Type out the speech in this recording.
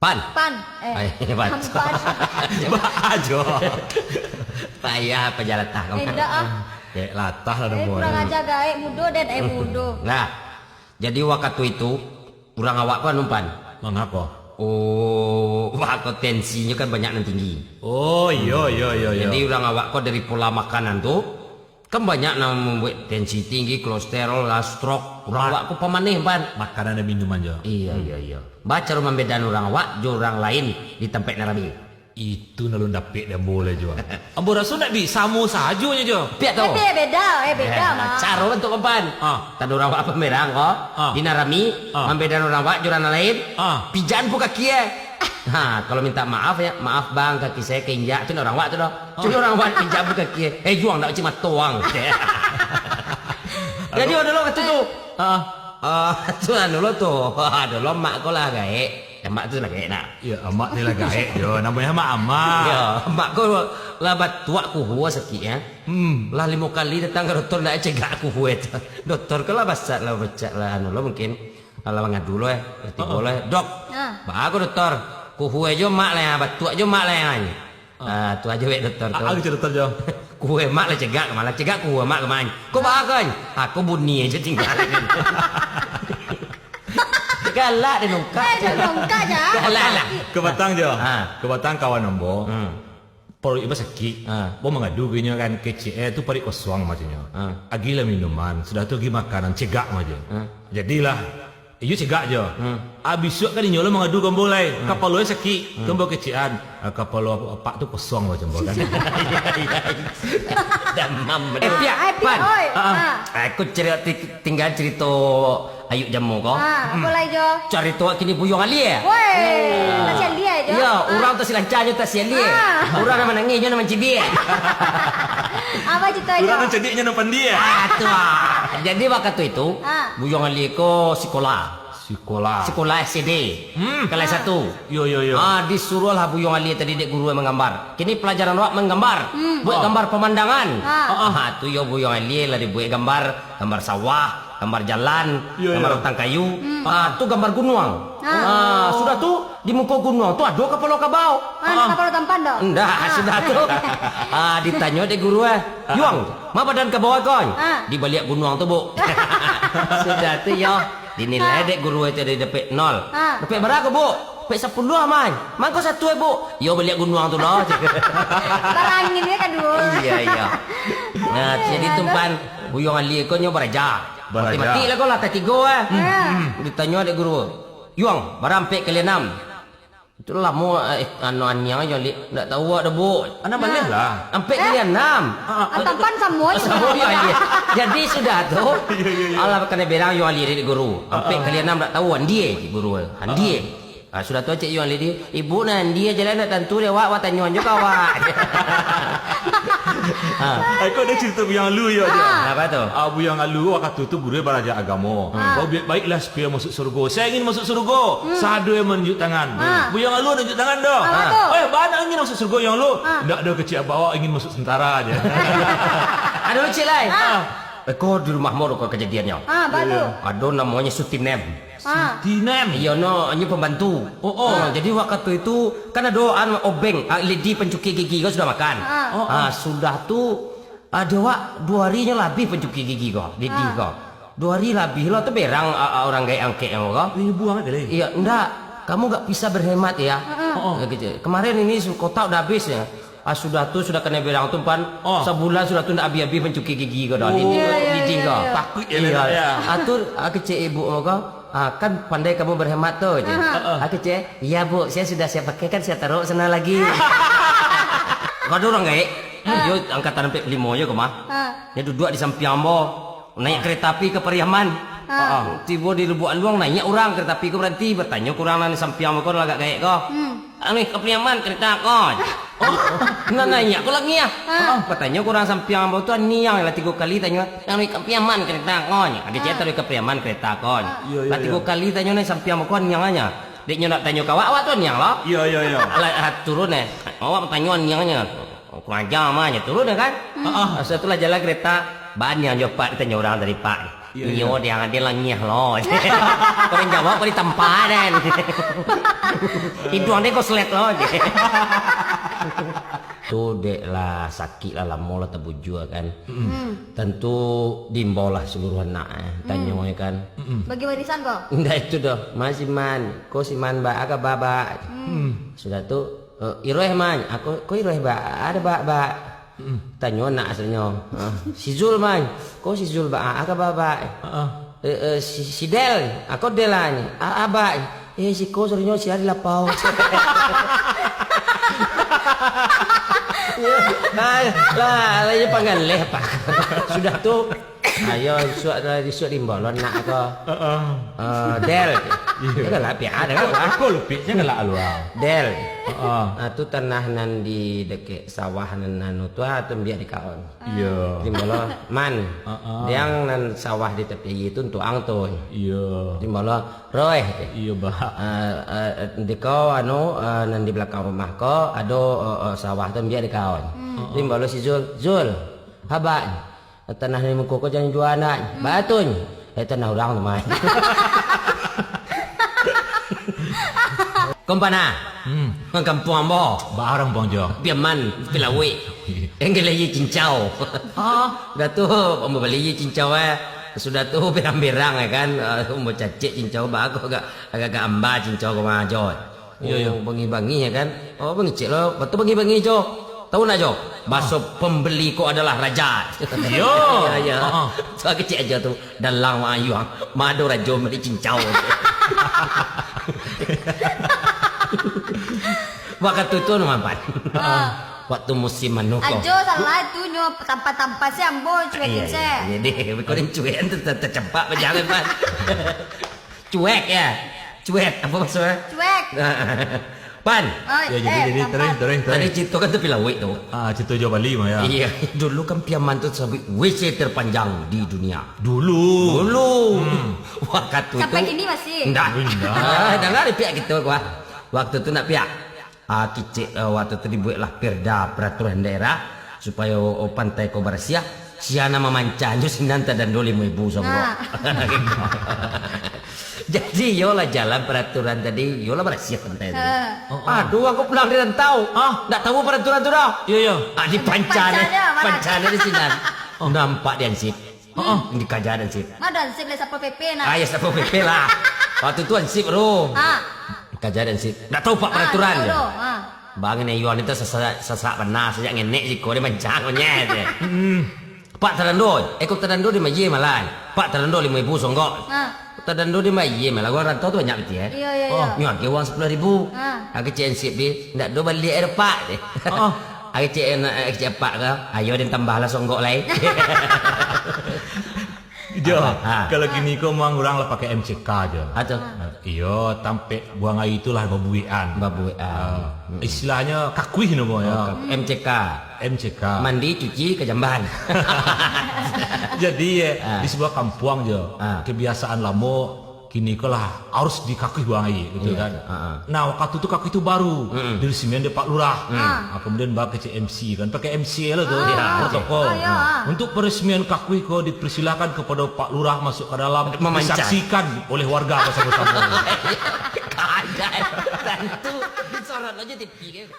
Pan. Pan. Pan. Pan. Coba aja. Payah pejalan tah kamu. Beda ah. Kayak latah lah dong. Kurang aja gae mudo dan mudo. Nah, jadi waktu itu kurang awak kan umpan. Mengapa? Oh, waktu tensinya kan banyak yang tinggi. Oh iya. Jadi orang awak kok dari pola makanan tuh kan banyak yang membuat tensi tinggi, kolesterol, stroke. Orang awak kok pemaneh pan. Makanan dan minuman aja. Iya. Baca rumah bedan orang awak, jo orang lain di tempat narabi. Itu nalun dapet dan boleh juga. Ambo rasa nak bi samu saja jo. Piat tau. Beda mah. Cara untuk umpan. Tadi orang awak pemerang kok. Di narami, membedan orang awak, jo orang lain. Pijan pun kaki Nah, kalau minta maaf ya, maaf bang kaki saya keinjak. Itu orang awak tu dah. Cuma orang awak injak pun kaki. Juang tak cuma toang. Jadi ada lo kata tu. Tu anu lo tu. Ada lo mak kau lah gaek. Mak tu lah gaek nak. Ya amak ni lah gaek jo. Namanya amak. Ya, mak kau lah batuak ku huwa sakit ya. Lah 5 kali datang ke doktor nak cegak aku huwa tu. Doktor kau lah basat lah baca lah anu lo mungkin. Kalau ngadu lo berarti boleh. Dok. Bagus doktor. Ku huwa jo mak lah batuak jo mak lah. Tu aja wek doktor tu. Aku doktor jo. Kue mak lah cegak malah cegak kue mak kemana? Kau bahagian? Aku bunyi aja tinggal. Galak dia nongkak. Nongkak aja. Galak lah. Kebatang jo. Kebatang kawan ambo. Perut ibu sakit. Bo mengadu gini kan kecil tu pari kosong macamnya. Agilah minuman, sudah tu agi makanan cegak macam. Jadilah iyo cegak jo. Abis kan nyolo mengadu gambolai. Kapal lo sakit, gambo kecian. Kapal lo pak tu kosong macam bo kan. Damam. Pan. Aku tinggal cerita Ayuk Jamu kau. Apa lagi jo? Cerita kini buyung Ali ya. Woi, tak sial dia jo. Ya, orang tu silancarnya tak sial dia. Orang nama nangisnya nama cibir. Apa cerita jo? Orang cediknya nampan dia. Tu jadi waktu itu buyung Ali ko sekolah. Sekolah SD. Kelas 1. Yo. Disuruhlah buyung Ali tadi dek guru yang menggambar. Kini pelajaran awak menggambar. Buat gambar pemandangan. Tu yo buyung Ali lah dibuat gambar sawah. Gambar jalan, gambar hutan kayu, tu gambar gunung. Sudah tu di muka gunung tu ada kapal kabau. Kapal tampan dah. Enggak, sudah tu. Ditanya dek guru Yuang, ma badan ke bawah kon? Di balik gunung tu, Bu. Sudah tu yo. Dinilai dek guru itu dari dapat 0. Dapat berapa, Bu? Dapat 10 aman. Man kau 1 Bu. Yo balik gunung tu dah. Barangin dia kan dulu. Iya. Nah, jadi tumpan buyung Ali ko nyo baraja. Mati lah kau lah tiga Ditanya ada guru Yuang barampe kalian 6. Itulah mau anu-aniang aja tak tahu ada Bu. Anak balik lah. Sampai kalian 6. Tampan semua juga. Jadi sudah tu. Allah kena bilang Yuang Ali dari guru. Sampai kalian 6 tak tahu dia guru. Dia. Sudah tu cik Yuang Ali ibu nan dia jalan nak tentu dia wak tanya juga wak. Aku ada cerita buyang lu ya dia. Apa tu? Buyang lu waktu tu guru belajar agama. Baiklah supaya masuk surga. Saya ingin masuk surga. Sadu yang menunjuk tangan. Buyang lu menunjuk tangan dah. Banyak ingin masuk surga yang lu. Tak ada kecil bawa ingin masuk tentara aja. Ada cik lain. Kau di rumah mau kau kejadiannya. Baru. Ada namanya Sutinem. Dinem. Iya ini pembantu. Jadi waktu itu kan ada obeng, lidi pencuci gigi kau sudah makan. Sudah tu ada 2 harinya lebih pencuci gigi kau, lidi kau. 2 hari lebih lo tu berang orang gaya angke yang kau. Ini buang aja deh. Iya, enggak. Kamu enggak bisa berhemat ya. Kemarin ini kota udah habis ya. Sudah kena berang tumpan. Sebulan sudah tu ndak habis pencuci gigi kau dah. Lidi kau. Takut ya. Atur kecil ibu kau. Kan pandai kamu berhemat tuh je. Kecil, iya Bu, saya sudah siap pakai kan saya taruh sana lagi. Kau ada orang gak? Dia angkatan sampai 5 aja kau mah. Dia duduk di samping ambo, naik kereta api ke Pariaman. Tiba di Lubuk Luang naiknya orang kereta api kau berhenti bertanya kurang di samping ambo kau agak gak kau. Nih ke Pariaman kereta kau. Nanya aku lagi ya. Bertanya kurang samping ambo tu niang lah 3 kali tanya. Yang nih ke Pariaman kereta kau. Ada cerita ke Pariaman kereta kau. Lah 3 kali tanya nih samping ambo kau niangnya. Dia nak tanya kau awak tu niang lah. Iya. Turun awak tanya niangnya. Kurang jam aja turun kan. Setelah jalan kereta banyak jo Pak ditanya orang dari Pak. Iyo dia langih loh. Kau yang jawab kau ditempat dan. Hidung dia kau selet loh. Tu dek lah sakit lah lama lah tabujua kan. Tentu dimbau lah seluruh anak tanya kan. Bagi warisan kok. Enggak itu dah masih man. Kau si man ba agak baba. Sudah tu iroh man. Aku kau iroh ba ada ba. Tanya nak aslinya. Si Zul man. Kau si Zul ba agak baba. Si Del. Aku Delani. Aba. Si kau aslinya si hari lapau. Lah ini panggil Pak. Sudah tu ayo disuat dimbalon nak ko. Del. Dia lah pia ada kan. Aku lupa jangan lah luar. Del. Tu tanah nan di dekat sawah nan tu atau biar di kaon. Iya. Dimbalon man. Yang nan sawah di tepi itu untuk ang tu. Iya. Dimbalon roy. Iya bah. Di kau nan di belakang rumah kau ada sawah tu biar di kaon. Dimbalon si Zul. Habak. Tanah ni muka kau jangan jual anak. Batun. Tanah orang tu mai. Kompana. Kampung ambo. Barang bang jo. Biaman pilawi. Enggak lagi cincau. Dah tu ambo beli cincau sudah tu berang-berang kan. Ambo cacik cincau ba aku agak amba cincau kau majo. Yo bangi-bangi kan. Bangicik lo. Betul bangi-bangi jo. Tahu nak jo? Bakso pembeli kau adalah raja. Yo. Ya. So kecil aja tu dalang ayuang. Madu rajo beli cincau. Waktu itu nampak. Waktu musim manuko. Ajo salah tu nyo tampa-tampa si ambo cuek je. Jadi kau ni cuek tercempak berjalan pan. Cuek ya. Cuek apa maksudnya? Cuek. Pan. Ya jadi terus. Tadi cerita kan tu pilawik tu. Cerita jo Bali mah ya. Iya. Dulu kan Piaman tu sampai WC terpanjang di dunia. Dulu. Waktu itu. Sampai kini masih. Enggak. Dengar pihak gitu gua. Waktu itu nak pihak. Kicik waktu itu dibuatlah perda peraturan daerah supaya pantai Kobarsia siana memancan jo sinanta dan 5,000 sama. Jadi yolah jalan peraturan tadi, yolah bersih pantai tadi. Aduh aku pulang di rantau. Enggak tahu peraturan tu dah. Iya. Di pancana di sini. Nampak di ansip. Di kajaran ansip. Mana ansip le Satpol PP nak. Ya Satpol PP lah. Waktu tu ansip bro. Kajaran ansip. Enggak tahu pak peraturan. Bang ni Yuan itu sesak benar sejak ngenek si kau dia mancang nyet. Pak Terando, ikut Terando di Maye malan. Pak Terando 5,000 songgok. Terando di Maye malah gua rantau tu banyak betul Iya. Nyot ke uang 10,000. Aku cek ansip di ndak do balik air pak deh. Aku cek pak ke, ayo dan tambahlah songgok lain. Jo, kalau gini kau mau orang lah pakai MCK aja. Atau Iyo, tampe buang air itulah babuian. Istilahnya kakuih nopo ya. MCK. Mandi, cuci, kejamban. Jadi di sebuah kampung jo, kebiasaan lama kini kau lah harus dikakui buang air gitu kan. Nah waktu itu kakui itu baru dari semen Pak Lurah. Kemudian bawa ke CMC kan pakai MC lah tuh protokol. Untuk peresmian kakui kau dipersilakan kepada Pak Lurah masuk ke dalam disaksikan oleh warga bersama-sama. Ada tentu disorot aja TV.